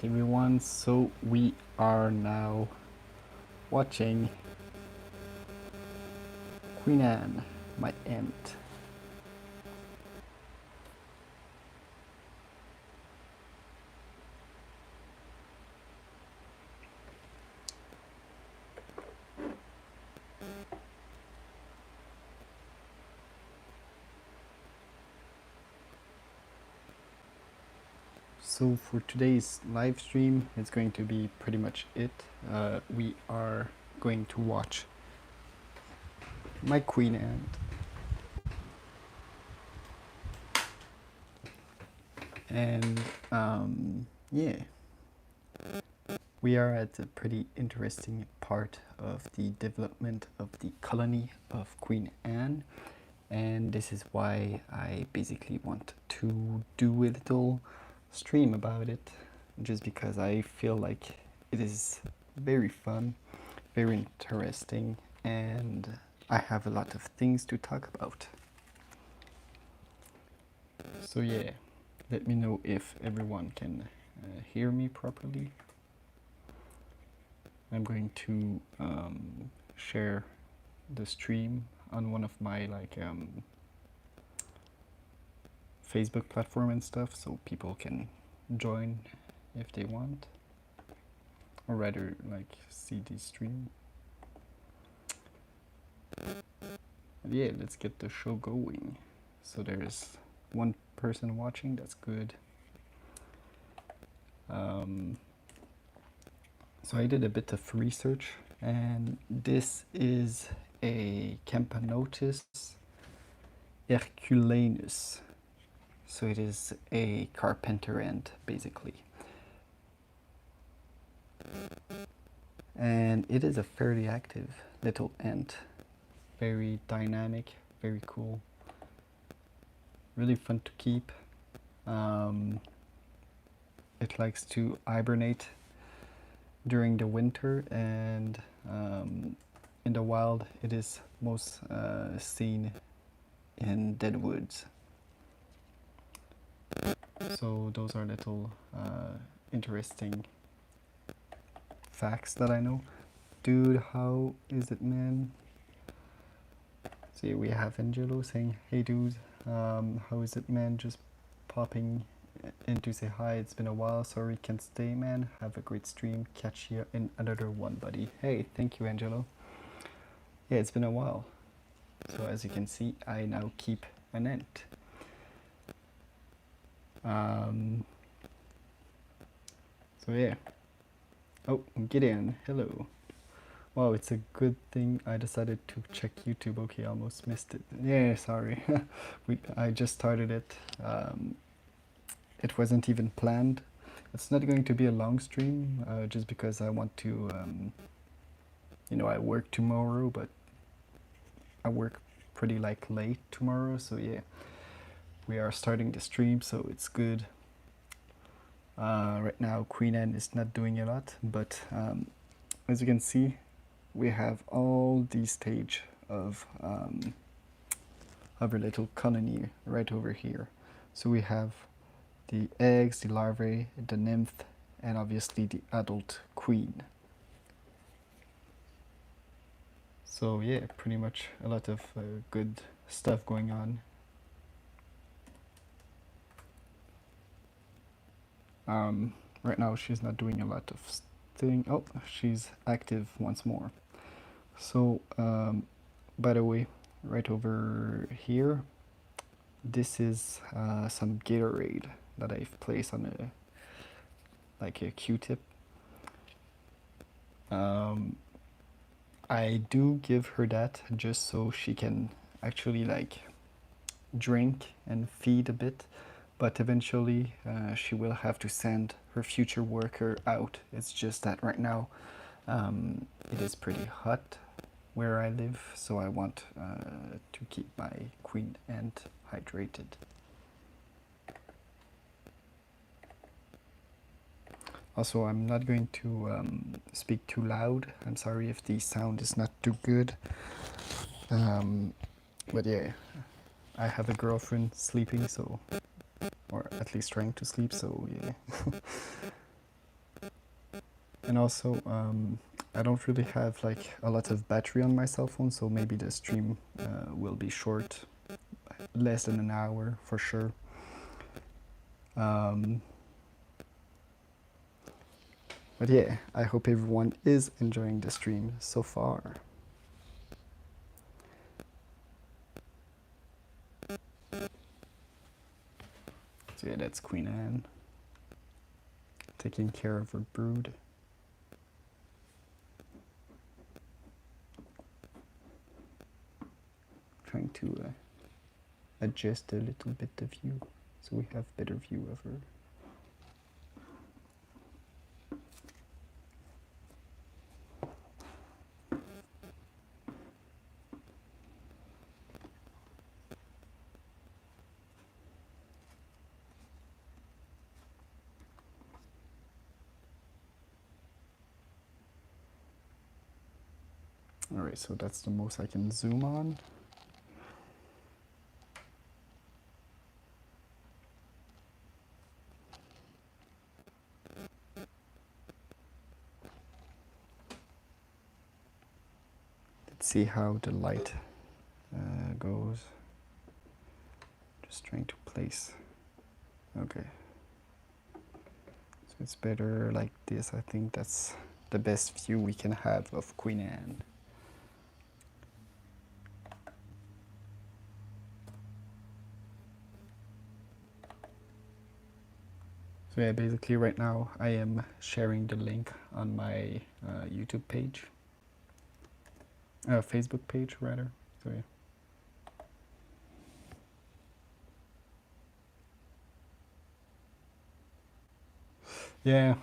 Everyone, so we are now watching Queen Anne, my aunt. So for today's live stream, it's going to be pretty much it. We are going to watch my Queen Anne, and yeah, we are at a pretty interesting part of the development of the colony of Queen Anne, and this is why I basically want to do a little stream about it, just because I feel like it is very fun, very interesting, and I have a lot of things to talk about. So yeah, let me know if everyone can hear me properly. I'm going to share the stream on one of my Facebook platform and stuff, so people can join if they want, or rather like see the stream. Yeah, let's get the show going. So there's one person watching, that's good. So I did a bit of research, and this is a Camponotus herculanus. So it is a carpenter ant, basically. And it is a fairly active little ant. Very dynamic, very cool. Really fun to keep. It likes to hibernate during the winter, and in the wild it is most seen in dead woods. So those are little interesting facts that I know. Dude, how is it, man? See, we have Angelo saying, hey dude, how is it, man? Just popping in to say hi. It's been a while. Sorry, can't stay, man. Have a great stream. Catch you in another one, buddy. Hey, thank you, Angelo. Yeah, it's been a while. So as you can see, I now keep an ant. So yeah. Oh, Gideon, hello. Wow, it's a good thing I decided to check YouTube. Okay, almost missed it. Yeah, sorry. I just started it. It wasn't even planned. It's not going to be a long stream, just because I want to, I work tomorrow, but I work pretty late tomorrow, so yeah. We are starting the stream, so it's good. Right now, Queen Anne is not doing a lot, but as you can see, we have all the stage of a little colony right over here. So we have the eggs, the larvae, the nymph, and obviously the adult queen. So yeah, pretty much a lot of good stuff going on. Right now she's not doing a lot of thing. Oh, she's active once more. So by the way, right over here, this is some Gatorade that I've placed on a Q-tip. I do give her that just so she can actually drink and feed a bit, but eventually she will have to send her future worker out. It's just that right now it is pretty hot where I live, so I want to keep my queen ant hydrated. Also, I'm not going to speak too loud. I'm sorry if the sound is not too good. But yeah, I have a girlfriend sleeping, so, or at least trying to sleep, so yeah. And also, I don't really have like a lot of battery on my cell phone, so maybe the stream will be short, less than an hour for sure. Um, but yeah, I hope everyone is enjoying the stream so far. So yeah, that's Queen Anne taking care of her brood. Trying to adjust a little bit the view so we have better view of her. Alright, so that's the most I can zoom on. Let's see how the light goes. Just trying to place. Okay. So it's better like this. I think that's the best view we can have of Queen Anne. So yeah, basically right now I am sharing the link on my YouTube page. Facebook page rather. So yeah. Yeah,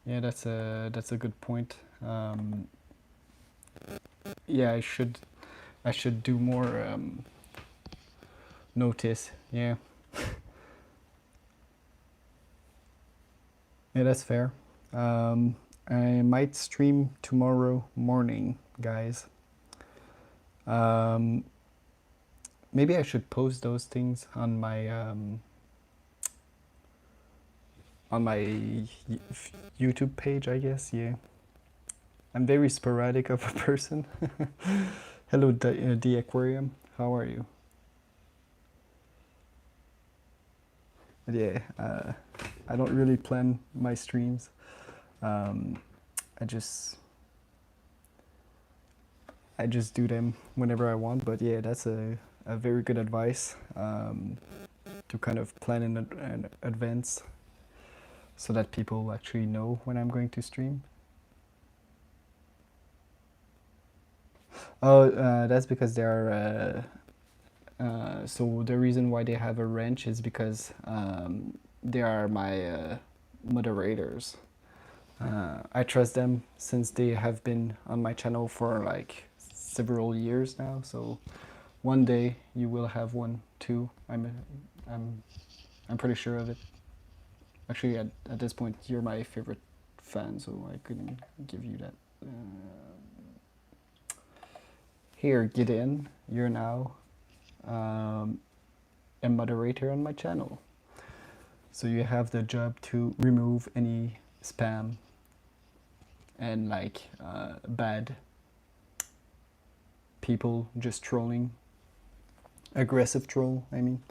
yeah, that's a good point. Yeah, I should do more notice. Yeah, yeah, that's fair. I might stream tomorrow morning, guys. Maybe I should post those things on my YouTube page, I guess. Yeah, I'm very sporadic of a person. Hello, the Aquarium. How are you? But yeah, I don't really plan my streams. I just do them whenever I want. But yeah, that's a very good advice to kind of plan in advance so that people actually know when I'm going to stream. Oh, that's because they are. So the reason why they have a ranch is because they are my moderators. I trust them since they have been on my channel for like several years now. So one day you will have one too. I'm pretty sure of it. Actually, at this point, you're my favorite fan, so I couldn't give you that. Here, get in. You're now a moderator on my channel. So you have the job to remove any spam and like bad people just trolling. Aggressive troll, I mean.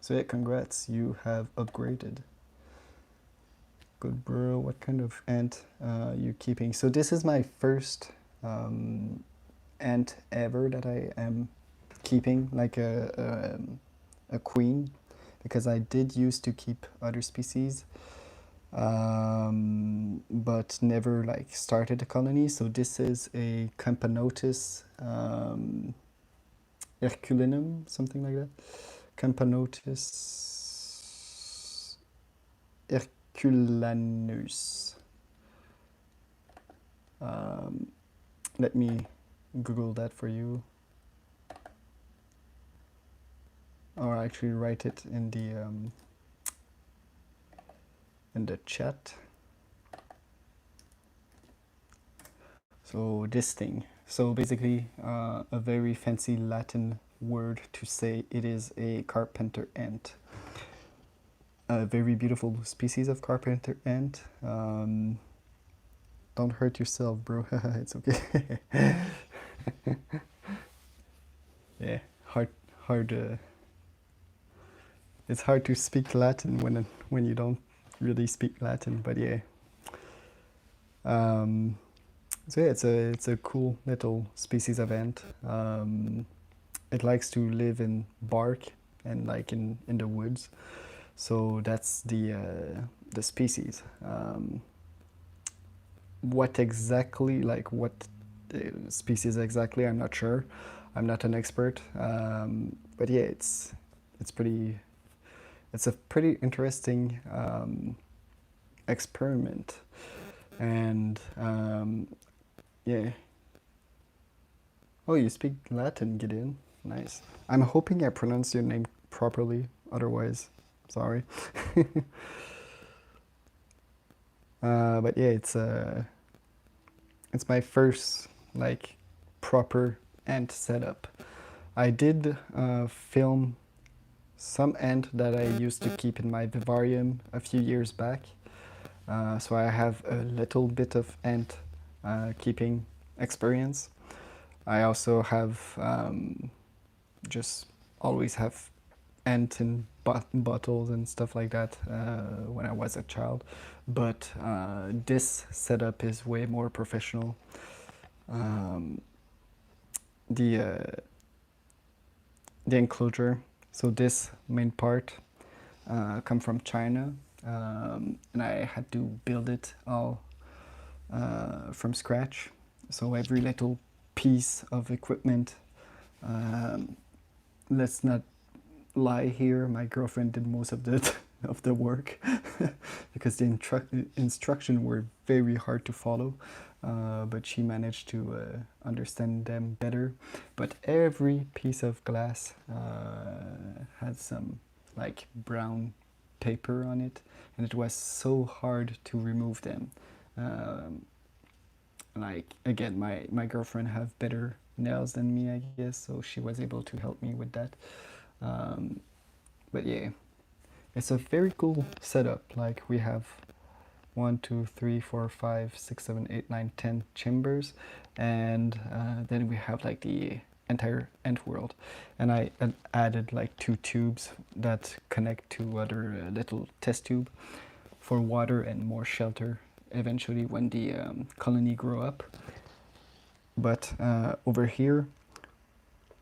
So yeah, congrats, you have upgraded. Good bro, what kind of ant you keeping? So this is my first ant ever that I am keeping, like a queen, because I did used to keep other species, but never like started a colony. So this is a Campanotus Herculinum, something like that. Campanotus Herculanus. Let me Google that for you. Or actually write it in the chat. So this thing. So basically a very fancy Latin word to say it is a carpenter ant. A very beautiful species of carpenter ant. Don't hurt yourself, bro. It's okay. Yeah, hard. It's hard to speak Latin when you don't really speak Latin, but yeah. Um, so yeah, it's a cool little species of ant. It likes to live in bark and like in the woods. So that's the species. What exactly, like what species exactly, I'm not sure. I'm not an expert. But yeah, it's pretty. It's a pretty interesting experiment, and yeah. Oh, you speak Latin, Gideon. Nice. I'm hoping I pronounced your name properly. Otherwise, sorry. But yeah, it's my first like proper ant setup. I did film some ant that I used to keep in my vivarium a few years back. So I have a little bit of ant keeping experience. I also have just always have ant in bottles and stuff like that when I was a child. But this setup is way more professional. Um, the uh, the enclosure, so this main part, come from China, and I had to build it all from scratch. So every little piece of equipment, um, let's not lie here, my girlfriend did most of the of the work because the instruction were very hard to follow, but she managed to understand them better. But every piece of glass had some like brown paper on it, and it was so hard to remove them. Um, like again, my girlfriend have better nails than me, I guess, so she was able to help me with that. Um, but yeah, it's a very cool setup. Like we have 1, 2, 3, 4, 5, 6, 7, 8, 9, 10 chambers, and then we have like the entire ant world. And I added like 2 tubes that connect to other little test tube for water and more shelter eventually when the colony grow up. But over here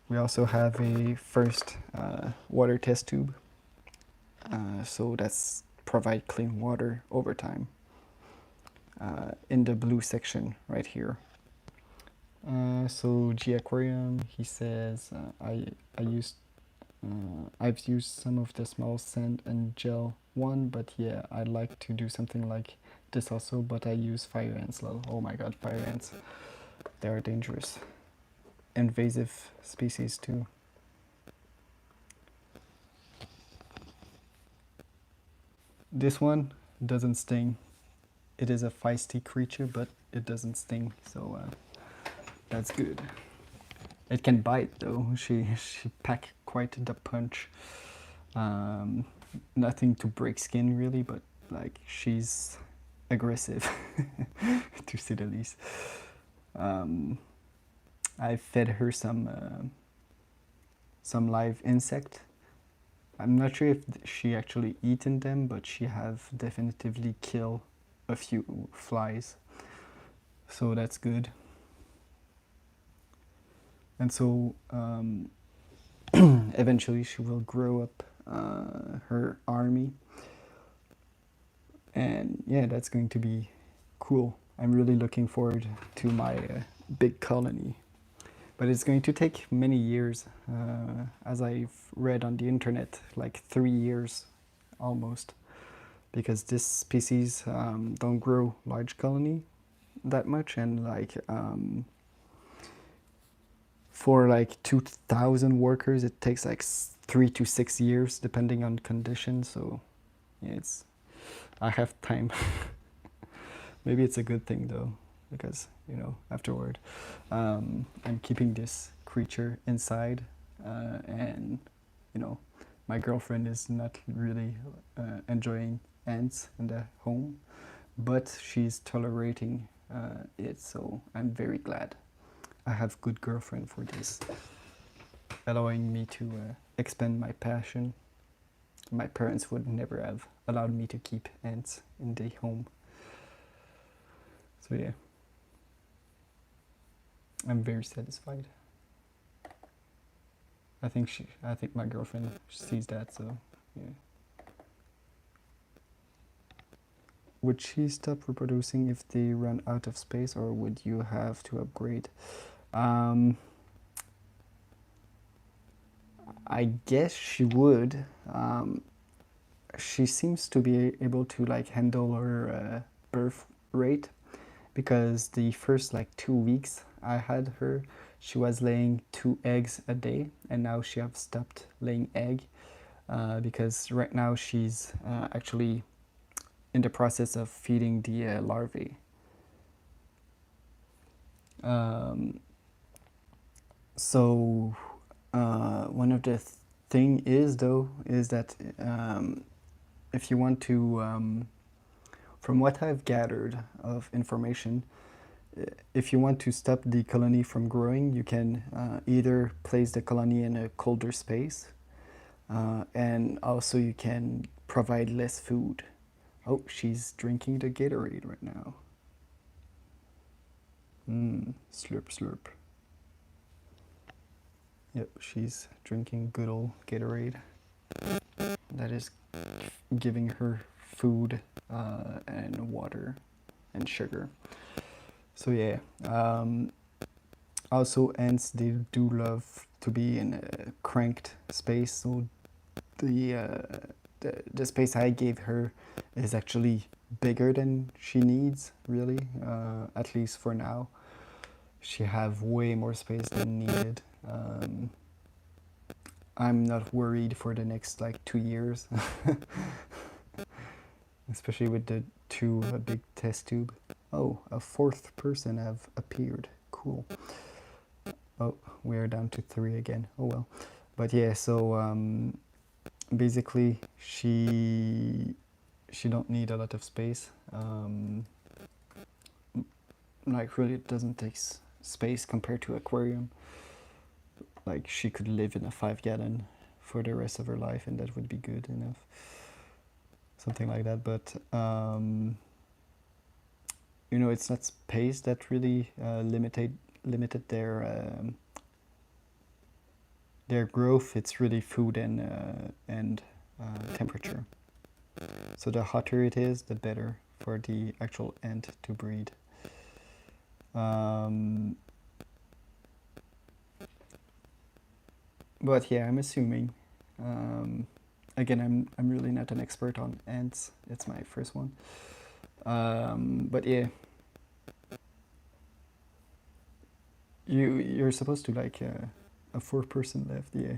we also have a first water test tube, so that's provide clean water over time, in the blue section right here. So G Aquarium, he says, I've used some of the small sand and gel one, but yeah, I'd like to do something like this also, but I use fire ants. Lol. Oh my god, fire ants, they are dangerous, invasive species too. This one doesn't sting. It is a feisty creature, but it doesn't sting, so that's good. It can bite though. She pack quite the punch. Um, Nothing to break skin really, but like she's aggressive, to say the least. Um, I fed her some live insect. I'm not sure if she actually eaten them, but she have definitively killed a few flies, so that's good. And so eventually she will grow up her army, and yeah, that's going to be cool. I'm really looking forward to my big colony, but it's going to take many years, as I've read on the internet, like 3 years almost, because this species don't grow large colony that much, and like for like 2,000 workers, it takes like 3 to 6 years depending on conditions. So yeah, I have time. Maybe it's a good thing though, because afterward, I'm keeping this creature inside, and you know, my girlfriend is not really enjoying ants in the home, but she's tolerating it, so I'm very glad I have good girlfriend for this, allowing me to expand my passion. My parents would never have allowed me to keep ants in the home. So yeah, I'm very satisfied. I think my girlfriend sees that, so yeah. Would she stop reproducing if they run out of space, or would you have to upgrade? Um, I guess she would. She seems to be able to like handle her birth rate, because the first like 2 weeks I had her, she was laying 2 eggs a day, and now she have stopped laying egg because right now she's actually in the process of feeding the larvae. Um, so one of the thing is though is that if you want to, from what I've gathered of information, if you want to stop the colony from growing, you can either place the colony in a colder space, and also you can provide less food. Oh, she's drinking the Gatorade right now. Slurp, slurp. Yep, she's drinking good old Gatorade. That is giving her food and water and sugar. So yeah. Also, ants, they do love to be in a cranked space. So the space I gave her is actually bigger than she needs, really. At least for now, she have way more space than needed. I'm not worried for the next like 2 years, especially with the two big test tube. Oh, a fourth person have appeared. Cool. Oh, we're down to 3 again. Oh well. But yeah, so basically she don't need a lot of space. Like really, it doesn't take space compared to aquarium. Like she could live in a 5 gallon for the rest of her life, and that would be good enough. Something like that. But you know, it's not space that really limited their growth. It's really food and temperature. So the hotter it is, the better for the actual ant to breed. But yeah, I'm assuming. Again, I'm really not an expert on ants. It's my first one. But yeah, you're supposed to like a 4% left. Yeah.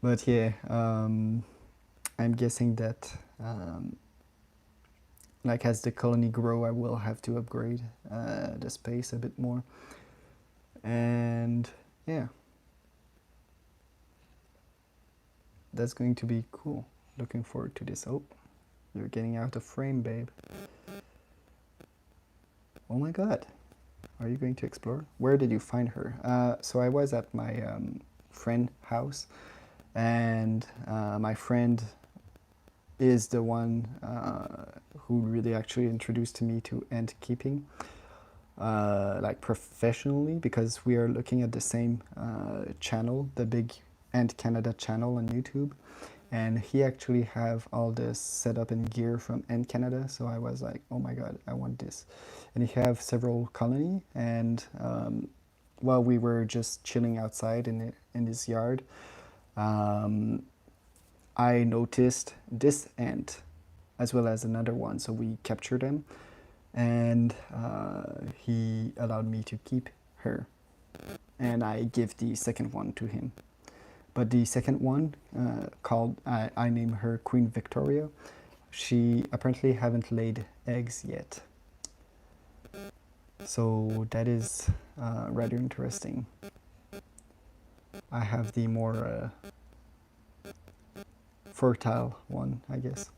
But yeah, I'm guessing that like as the colony grow, I will have to upgrade the space a bit more. And yeah, that's going to be cool. Looking forward to this. Oh, you're getting out of frame, babe. Oh my god. Are you going to explore? Where did you find her? So I was at my friend's house, and my friend is the one who really actually introduced me to ant keeping, like professionally, because we are looking at the same channel, the Big Ant Canada channel on YouTube, and he actually have all this setup and gear from Ant Canada. So I was like, oh my god, I want this. And he have several colony, and while we were just chilling outside in his yard, I noticed this ant as well as another one, so we captured them, and he allowed me to keep her, and I give the second one to him. But the second one, I name her Queen Victoria. She apparently haven't laid eggs yet, so that is rather interesting. I have the more fertile one, I guess.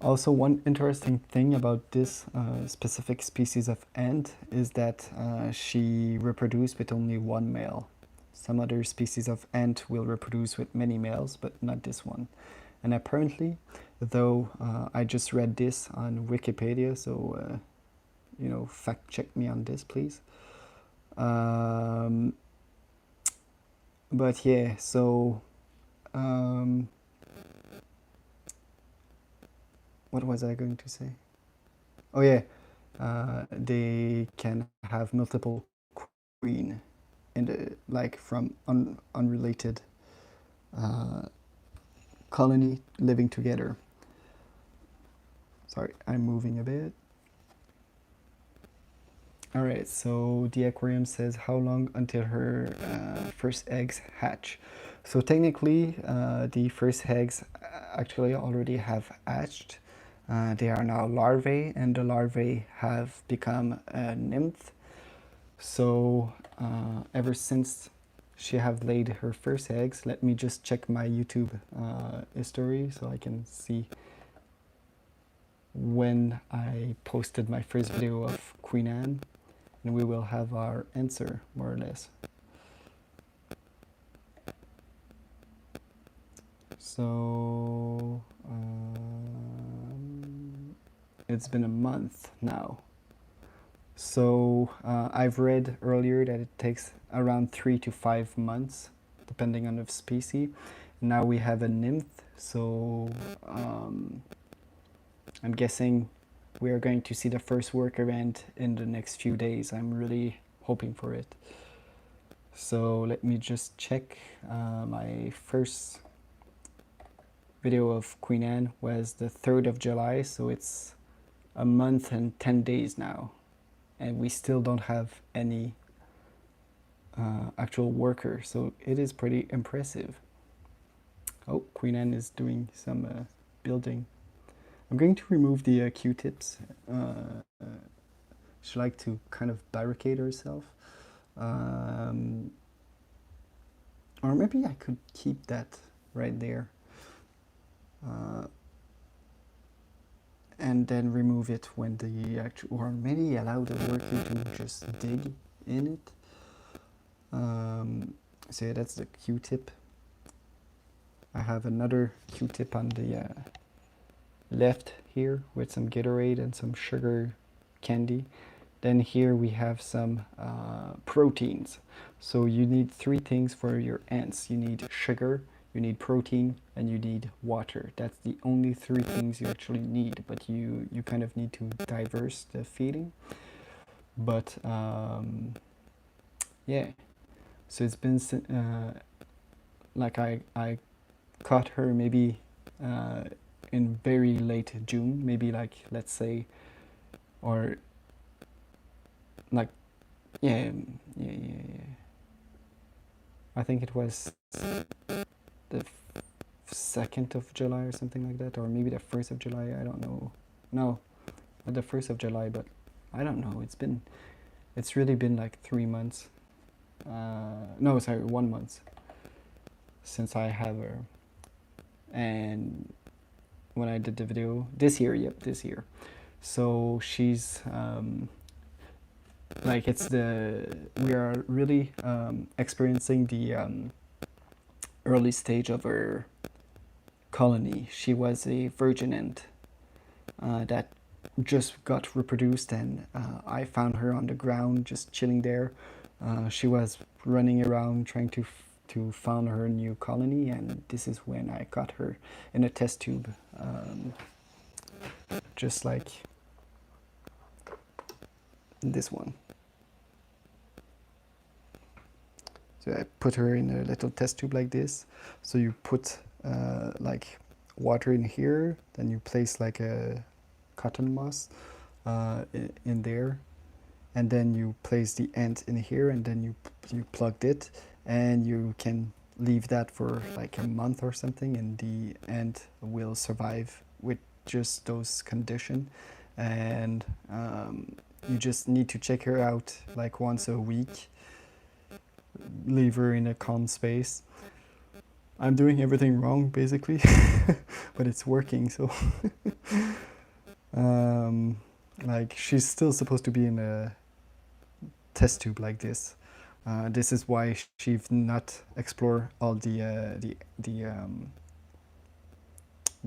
Also, one interesting thing about this specific species of ant is that she reproduces with only one male. Some other species of ant will reproduce with many males, but not this one. And apparently, though I just read this on Wikipedia, so fact check me on this, please. But yeah, so what was I going to say? Oh yeah, they can have multiple queen in the like from unrelated colony living together. Sorry, I'm moving a bit. All right, so the aquarium says how long until her first eggs hatch. So technically, the first eggs actually already have hatched. They are now larvae, and the larvae have become a nymph. So ever since she have laid her first eggs, let me just check my YouTube history so I can see when I posted my first video of Queen Anne, and we will have our answer more or less. So it's been a month now. So I've read earlier that it takes around 3 to 5 months, depending on the species. Now we have a nymph, so I'm guessing we are going to see the first worker ant in the next few days. I'm really hoping for it. So let me just check. My first video of Queen Anne was the 3rd of July, so it's a month and 10 days now. And we still don't have any actual worker, so it is pretty impressive. Oh, Queen Anne is doing some building. I'm going to remove the Q-tips. She like to kind of barricade herself. Or maybe I could keep that right there. And then remove it when the actual, or maybe allow the worker to just dig in it. So yeah, that's the Q-tip. I have another Q-tip on the left here with some Gatorade and some sugar candy. Then here we have some proteins. So you need 3 things for your ants. You need sugar, you need protein, and you need water. That's the only 3 things you actually need, but you kind of need to diverse the feeding. But yeah, so it's been like I caught her maybe in very late June, maybe like, let's say, or like, yeah, I think it was the 2nd of July or something like that, or maybe the 1st of July, I don't know. No, not the 1st of July, but I don't know. It's really been like 3 months. No, sorry, 1 month since I have her. And when I did the video this year, this year. So she's like, we are really experiencing the early stage of her colony. She was a virgin ant that just got reproduced, and I found her on the ground just chilling there. She was running around trying to found her new colony, and this is when I got her in a test tube, just like this one. So I put her in a little test tube like this. So you put like water in here, then you place like a cotton moss in there, and then you place the ant in here, and then you plugged it, and you can leave that for like a month or something, and the ant will survive with just those conditions. And you just need to check her out like once a week, leave her in a calm space. I'm doing everything wrong basically, but it's working. So, um, like she's still supposed to be in a test tube like this. This is why she's not explore all the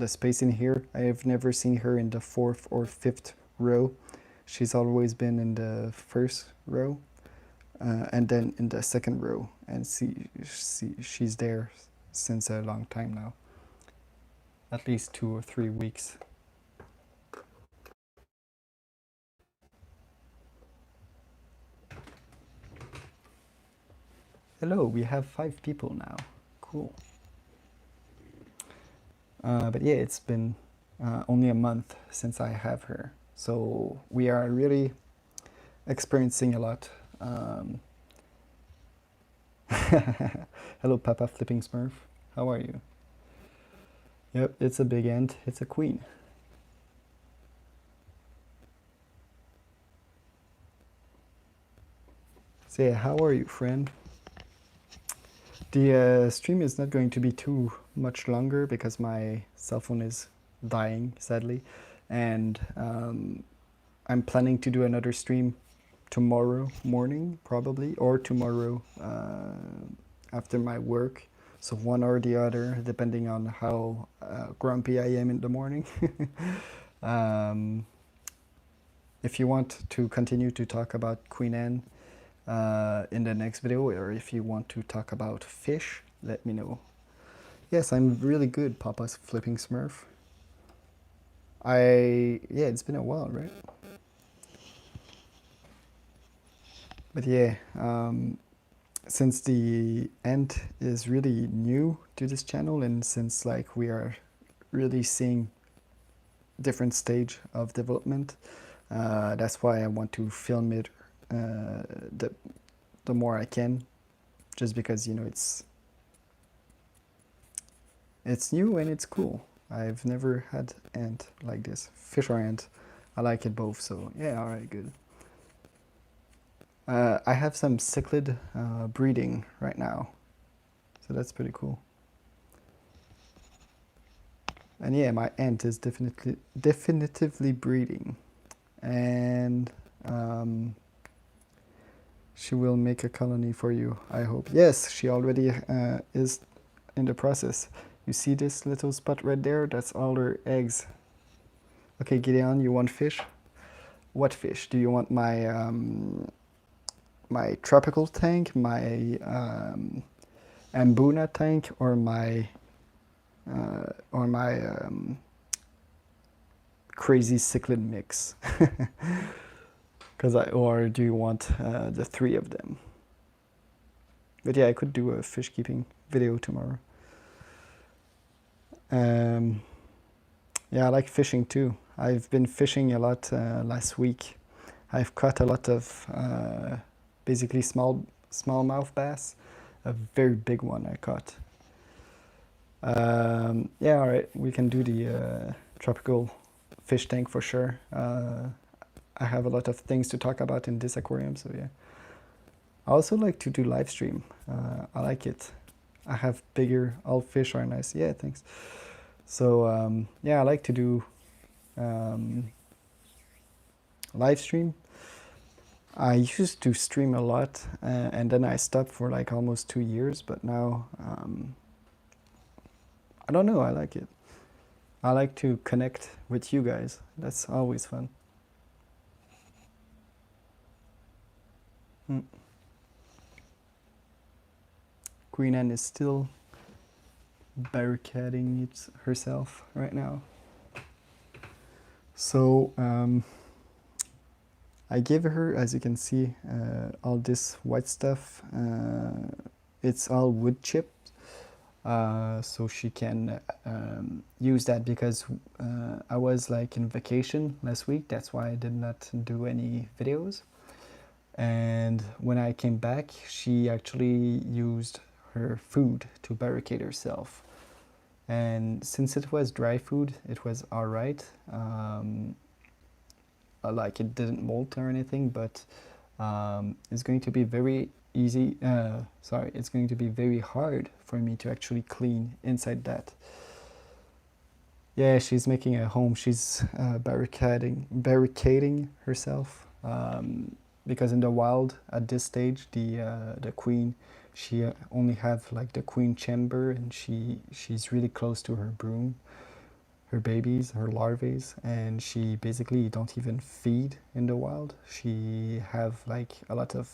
space in here. I have never seen her in the fourth or fifth row. She's always been in the first row, and then in the second row, and she's there since a long time now, at least 2 or 3 weeks. Hello, we have 5 people now. Cool. But yeah, it's been only a month since I have her, so we are really experiencing a lot. Hello, Papa Flipping Smurf. How are you? Yep, it's a big ant. It's a queen. So yeah, how are you, friend? The stream is not going to be too much longer because my cell phone is dying, sadly. And I'm planning to do another stream tomorrow morning, probably, or tomorrow after my work. So one or the other, depending on how grumpy I am in the morning. If you want to continue to talk about Queen Anne in the next video, or if you want to talk about fish, let me know. Yes, I'm really good, Papa's Flipping Smurf. Yeah, it's been a while, right? But yeah, since the end is really new to this channel, and since like we are really seeing different stage of development, that's why I want to film it the more I can, just because, you know, it's new and it's cool. I've never had ant like this, fish or ant. I like it both, so yeah, all right, good. I have some cichlid breeding right now, so that's pretty cool. And yeah, my ant is definitively breeding, and she will make a colony for you, I hope. Yes, she already is in the process. You see this little spot right there? That's all her eggs. Okay, Gideon, you want fish? What fish? Do you want my my tropical tank, my Ambuna tank, or my crazy cichlid mix? Or do you want the 3 of them? But yeah, I could do a fish keeping video tomorrow. Yeah, I like fishing too. I've been fishing a lot last week. I've caught a lot of basically smallmouth bass. A very big one I caught. Yeah, all right, we can do the tropical fish tank for sure. I have a lot of things to talk about in this aquarium, so yeah. I also like to do live stream. I like it. I have bigger, all fish are nice. Yeah, thanks. So yeah, I like to do live stream. I used to stream a lot, and then I stopped for like almost 2 years, but now I don't know, I like it. I like to connect with you guys. That's always fun. Queen Anne is still barricading herself right now. So I gave her, as you can see, all this white stuff. It's all wood chips. So she can use that, because I was like in vacation last week. That's why I did not do any videos. And when I came back, she actually used her food to barricade herself. And since it was dry food, it was all right. Like, it didn't molt or anything, but it's going to be very easy. Sorry, it's going to be very hard for me to actually clean inside that. Yeah, she's making a home. She's barricading herself, because in the wild at this stage, the queen, she only have like the queen chamber, and she's really close to her brood, her babies, her larvae, and she basically don't even feed in the wild. She have like a lot of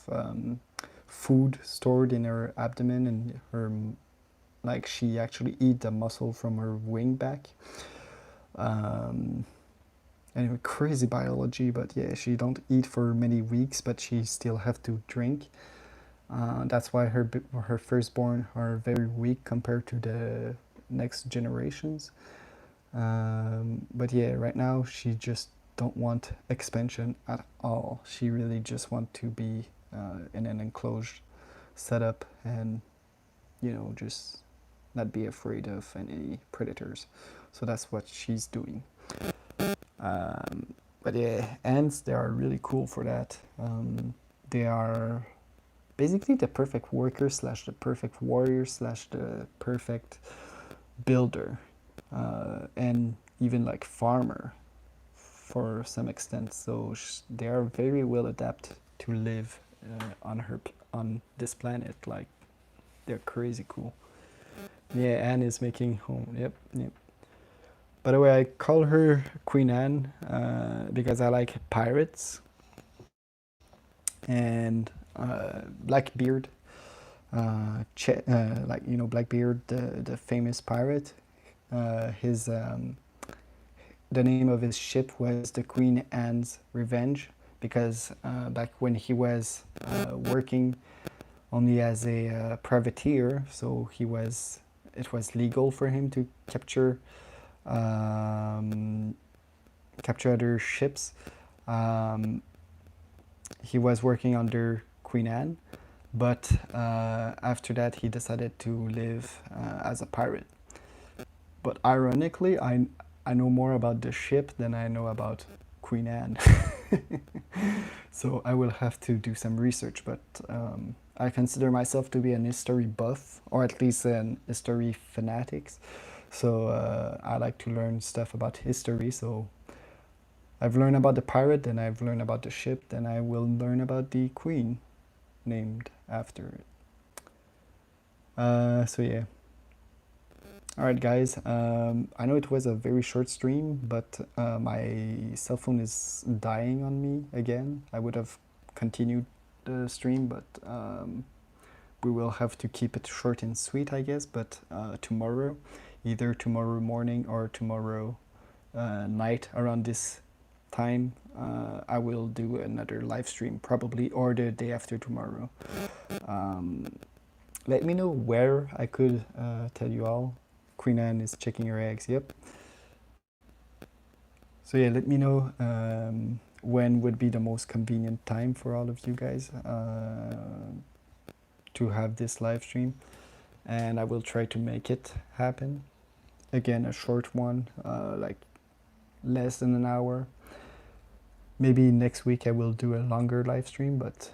food stored in her abdomen, and her, like, she actually eat the muscle from her wing back. Anyway, crazy biology, but yeah, she don't eat for many weeks, but she still have to drink. That's why her firstborn are very weak compared to the next generations. But yeah, right now she just don't want expansion at all. She really just want to be in an enclosed setup, and just not be afraid of any predators. So that's what she's doing. But yeah, ants, they are really cool for that. They are basically the perfect worker slash the perfect warrior slash the perfect builder, and even like farmer for some extent. So they are very well adapted to live on this planet. Like, they're crazy cool. Yeah, Anne is making home. Yep, yep. By the way, I call her Queen Anne because I like pirates, and Blackbeard, like Blackbeard, the famous pirate. His the name of his ship was the Queen Anne's Revenge, because back when he was working only as a privateer, so it was legal for him to capture other ships. He was working under Queen Anne, but after that he decided to live as a pirate. But ironically, I know more about the ship than I know about Queen Anne. So I will have to do some research, but I consider myself to be an history buff, or at least an history fanatic. So I like to learn stuff about history. So I've learned about the pirate, then I've learned about the ship, then I will learn about the queen named after it. So yeah. Alright guys, I know it was a very short stream, but my cell phone is dying on me again. I would have continued the stream, but we will have to keep it short and sweet, I guess. But tomorrow, either tomorrow morning or tomorrow night around this time, I will do another live stream, probably, or the day after tomorrow. Let me know where I could tell you all. Queen Anne is checking her eggs, yep. So yeah, let me know when would be the most convenient time for all of you guys to have this live stream, and I will try to make it happen. Again, a short one, like less than an hour. Maybe next week I will do a longer live stream, but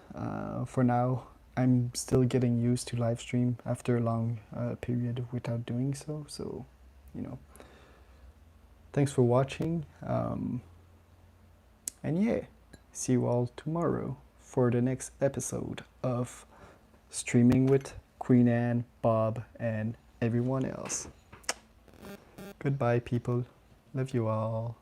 for now I'm still getting used to live stream after a long period without doing so. So, thanks for watching. And yeah, see you all tomorrow for the next episode of Streaming with Queen Anne, Bob, and everyone else. Goodbye, people. Love you all.